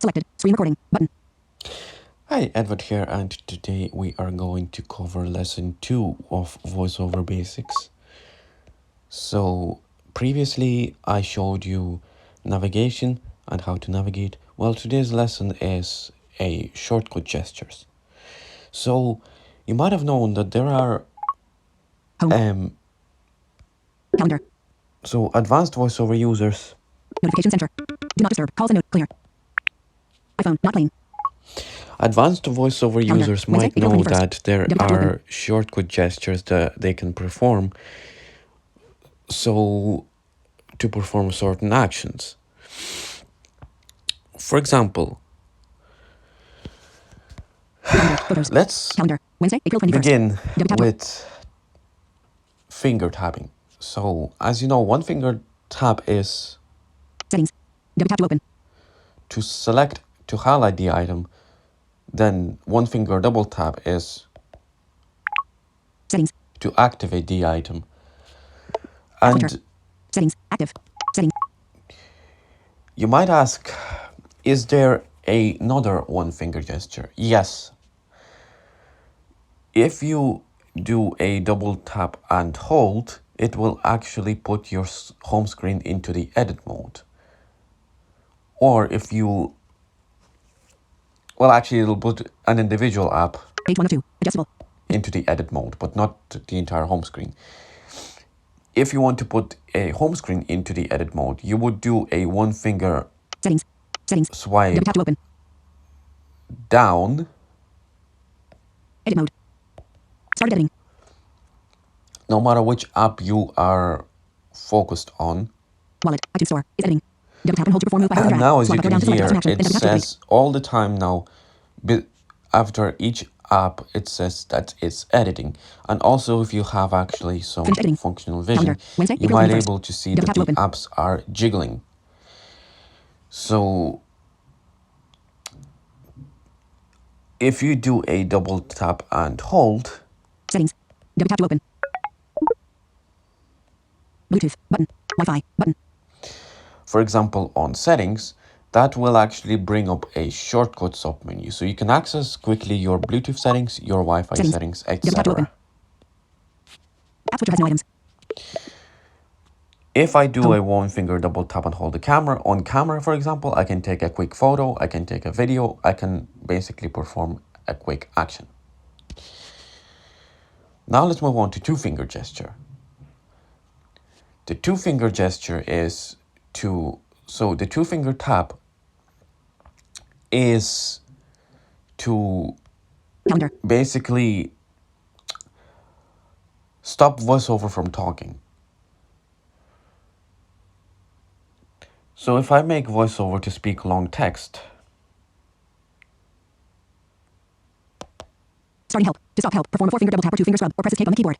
Selected. Screen recording. Button. Hi, Edward here, and today we are going to cover lesson 2 of VoiceOver Basics. So, previously I showed you navigation and how to navigate. Well, today's lesson is a shortcut gestures. So, you might have known that there are Home. Calendar. so advanced VoiceOver users. Notification center. Do not disturb. Calls and note. Clear. iPhone. Not clean. Advanced VoiceOver Calendar. users Wednesday, might April know 21st. that there Double tap to open. are shortcut gestures that they can perform. So, to perform certain actions. For example, Calendar. Photos. let's Calendar. Wednesday, April 21st. begin Double tap to with finger tapping. So, as you know, one finger tap is settings. Double tap to open. to select, to highlight the item. Then one finger double tap is Settings. to activate the item. Filter. And Settings. Active. Settings. you might ask, is there another one finger gesture? Yes. If you do a double tap and hold, it will actually put your home screen into the edit mode. Or if you, well, actually it'll put an individual app Page 1 of 2. Adjustable. into the edit mode, but not the entire home screen. If you want to put a home screen into the edit mode, you would do a one finger Settings. Settings. swipe Double tap to open. down. Edit mode. Start editing. No matter which app you are focused on. Wallet. iTunes Store. Is editing. Double tap and hold to perform move by hold And and drag. now, as Swipe you up or can down to select hear, custom action. it Then double tap to says all the time now, after each app, it says that it's editing. And also, if you have actually some functional vision, Calendar. Wednesday, you April might 21st. able to see Double that tap to the open. apps are jiggling. So, if you do a double tap and hold, Settings. Double tap to open. Bluetooth. Button. Wi-Fi. Button. for example, on settings, that will actually bring up a shortcut submenu. So you can access quickly your Bluetooth settings, your Wi-Fi settings, Double tap to open. etc. App switcher has no items. If I do a one finger double tap and hold the camera, on camera, for example, I can take a quick photo, I can take a video, I can basically perform a quick action. Now let's move on to two finger gesture. The two finger gesture is the two finger tap is to Calendar. basically stop VoiceOver from talking. So if I make VoiceOver to speak long text, Starting help. To stop help, perform a 4-finger double tap or 2-finger scrub or press escape on the keyboard.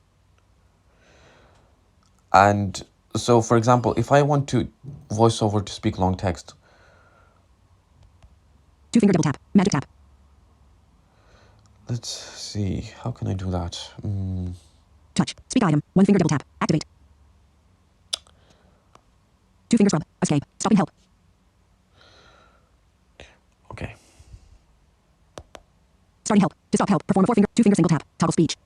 and so for example, if I want to VoiceOver to speak long text, 2-finger double tap. Magic tap. let's see, how can I do that? Touch. Speak item. 1-finger double tap. Activate. 2-finger scrub. Escape. Stopping help. Okay. Starting help. To stop help, perform a 4-finger, 2-finger single tap. Toggle speech.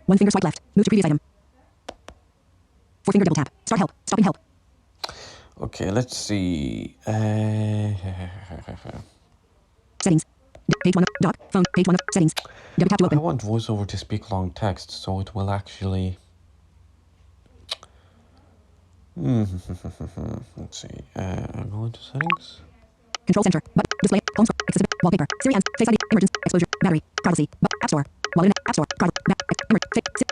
1-finger swipe left. Move to previous item. 4-finger double tap. Start help. Stopping help. Okay, let's see. Settings. Page 1 of dock. Phone. Page 1 of settings. Double tap to I open. want VoiceOver to speak long text, so it will actually... Let's see. Go into settings. Control center. Button. Display. Home screen. Accessibility. Wallpaper. Siri and Face ID. Emergence. Exposure. Battery. Privacy. App Store. Wallet in App Store. Private.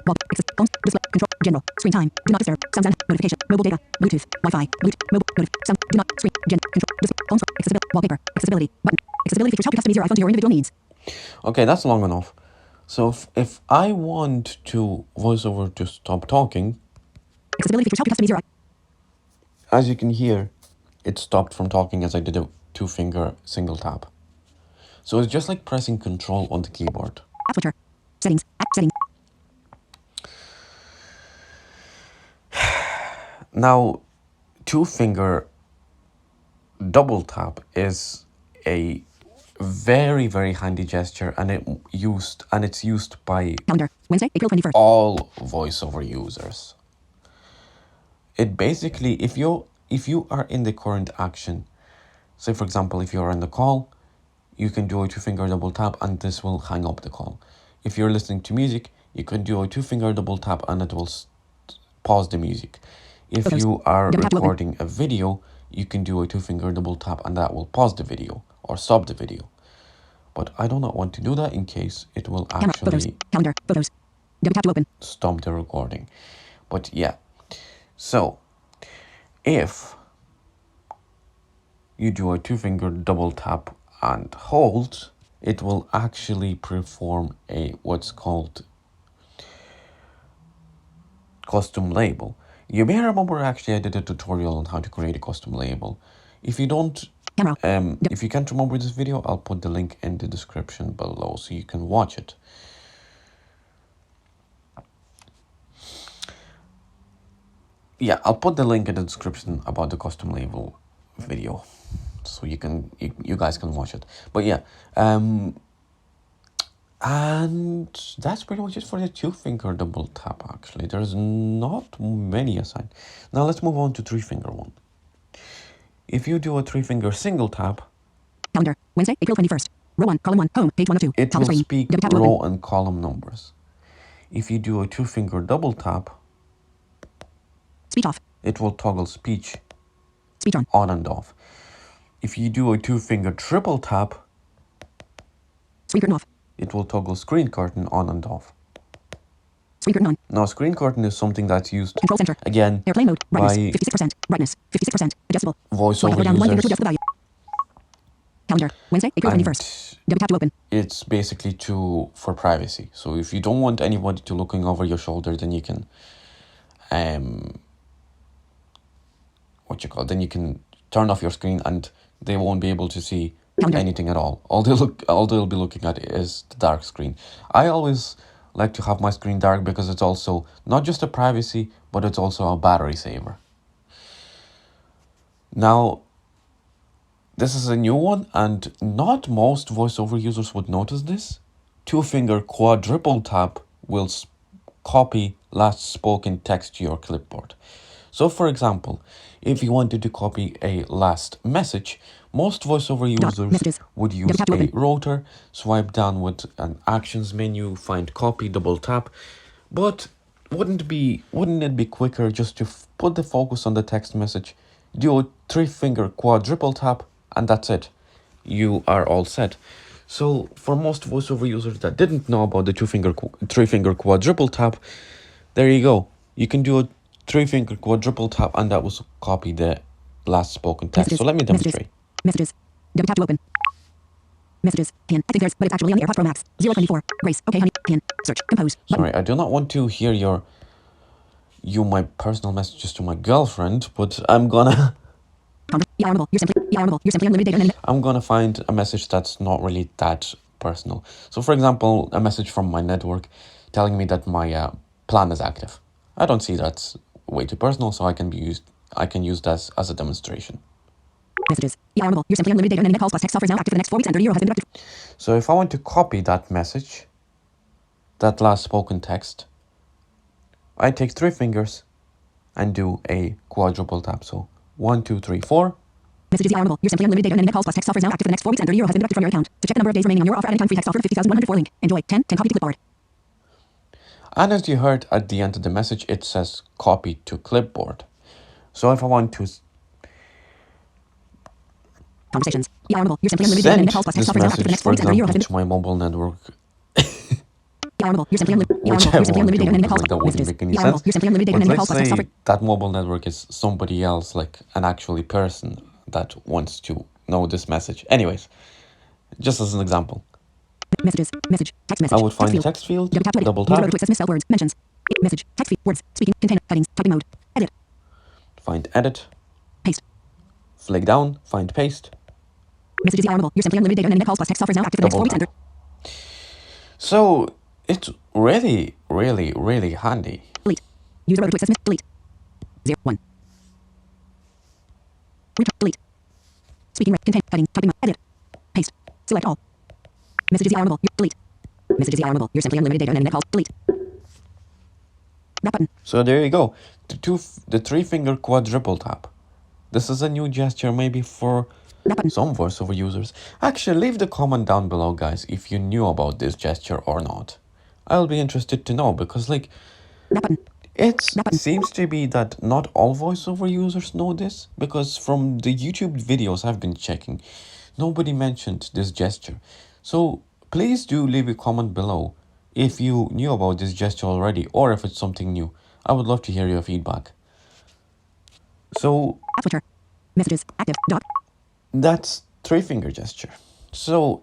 Wall. Home. Display. Control. General. Screen time. Do not disturb. Sounds and notification. Mobile data. Bluetooth. Wi-Fi. Bluetooth. Mobile. Sound. Do not. Screen. Control. Display. Home screen. Accessibility. Wallpaper. Accessibility. Button. Accessibility features help you customize your iPhone to your individual needs. Okay, that's long enough. So if I want to VoiceOver to stop talking, accessibility features help you customize your as you can hear, it stopped from talking as I did a 2-finger single tap. So it's just like pressing Control on the keyboard. App switcher. Settings. App settings. Now, 2-finger double tap is a very, very handy gesture, and it's used by Calendar. Wednesday, April 21st. all voiceover users. It basically, if you are in the current action, say for example, if you're on the call, you can do a 2-finger double tap and this will hang up the call. If you're listening to music, you can do a 2-finger double tap and it will pause the music. If Photos. you are Double tap to open. recording a video, you can do a 2-finger double tap and that will pause the video or stop the video. But I do not want to do that in case it will Camera. Photos. actually Calendar. Photos. Double tap to open. stop the recording. But yeah, so if you do a 2-finger double tap and hold, it will actually perform a what's called custom label. You may remember actually I did a tutorial on how to create a custom label. If you don't, Camera. if you can't remember this video, I'll put the link in the description below so you can watch it. Yeah, I'll put the link in the description about the custom label video, so you guys can watch it. But yeah, and that's pretty much it for the 2-finger double tap. Actually, there's not many assigned. Now let's move on to 3-finger one. If you do a 3-finger single tap, Calendar. Wednesday, April 21st. Row 1, column 1, home, page 1 of 2. it Top will of screen. speak Double tap to row open. and column numbers. If you do a 2-finger double tap, Speech off. it will toggle speech Speech on. on and off. If you do a 2-finger triple tap, Screen curtain off. it will toggle screen curtain on and off. Screen curtain on. Now, screen curtain is something that's used, Control center. again, Airplane mode. Brightness. by 56%. Brightness. 56%. Adjustable. Swipe voiceover down 1 finger to users, adjust the value. Calendar. Wednesday, April 21st. Double tap to open. it's basically for privacy. So if you don't want anybody to looking over your shoulder, then you can, then you can turn off your screen and they won't be able to see Calendar. anything at all. All they'll be looking at is the dark screen. I always like to have my screen dark because it's also not just a privacy, but it's also a battery saver. Now, this is a new one, and not most voiceover users would notice this. 2-finger quadruple tap will copy last spoken text to your clipboard. So for example, if you wanted to copy a last message, most voiceover users Messages. would use Double tap to a open. rotor, swipe down with an actions menu, find copy, double tap. But wouldn't it be quicker just to put the focus on the text message, do a 3-finger quadruple tap, and that's it. You are all set. So for most voiceover users that didn't know about the 3-finger quadruple tap, there you go. You can do a 3-finger quadruple tap and that will copy the last spoken text. Messages. So let me demonstrate. Messages. Double tap to open. Messages. Pin. I think there's, but it's actually on the AirPods Pro Max. 024. Grace. Okay, honey. Pin. Search. Compose. Button. Sorry, I do not want to hear my personal messages to my girlfriend, but I'm gonna You're simply unlimited data. I'm gonna find a message that's not really that personal. So for example, a message from my network telling me that my plan is active. I don't see that's way too personal, so I can use that as a demonstration. Messages. You're simply unlimited data. And calls plus text offers now active for the next 4 weeks and €30 has been deducted. So if I want to copy that message, that last spoken text, I take 3 fingers and do a quadruple tap. So 1, 2, 3, 4. Messages. You're simply unlimited data. And calls plus text offers now active for the next 4 weeks and €30 has been deducted from your account. To check the number of days remaining on your offer at any time, free text offer 50,104 link. Enjoy. 10 copy to clipboard. And as you heard at the end of the message, it says copy to clipboard. So if I want to Conversations. You're simply unlimited data. send And calls plus this text offers now active for the message, next 4 for weeks and €30 has example, been to my mobile network, You're simply unlimited. which I You're simply won't do unlimited data. And because calls that wouldn't messages. make any sense. You're simply unlimited data. But And calls let's plus text say offers. that mobile network is somebody else, like an actually person that wants to know this message. Anyways, just as an example, Messages. Message. Text message. I would find the field. text field, Double tap to edit. double Use rotor tap, to access misspelled words. Mentions. Message. Text feed. Words. Speaking. Container. Headings. Typing mode. Edit. find edit, Paste. flick down, find paste, Messages. You're simply unlimited data. And calls plus text offers now active for the next 4 double weeks and tap. So it's really, really, really handy. delete. Use rotor to access delete. 0 1. Delete. Speaking rate. Contain. Heading. Typing. Edit. Paste. Select all. Messages are unreadable. Delete. Messages are unreadable. You're simply unlimited data and internet calls. Delete. Back button. So there you go. The three-finger quadruple tap. This is a new gesture maybe for some voiceover users. Actually, leave the comment down below, guys, if you knew about this gesture or not. I'll be interested to know because, like, it seems to be that not all voiceover users know this, because from the YouTube videos I've been checking, nobody mentioned this gesture. So please do leave a comment below if you knew about this gesture already or if it's something new. I would love to hear your feedback. So Switcher. Messages. Active. Dock. that's three-finger gesture. So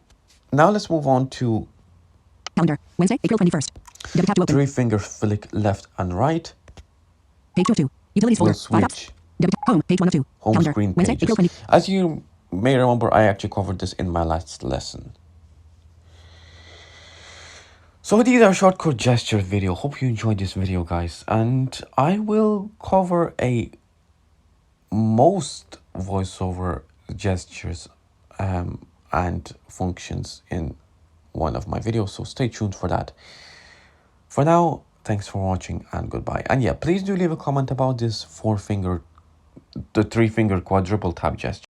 now let's move on to Calendar. Wednesday, April 21st. Double tap to open. three-finger flick left and right. Page 2 of 2. Utilities We'll folder. 5 apps. switch Double tap. Home. Page 1 of 2. home Calendar. screen Wednesday, pages. April 20. As you may remember, I actually covered this in my last lesson. So these are shortcut gesture video. Hope you enjoyed this video, guys, and I will cover most voiceover gestures and functions in one of my videos, so stay tuned for that. For now, thanks for watching and goodbye. And yeah, please do leave a comment about this the three-finger quadruple tap gesture.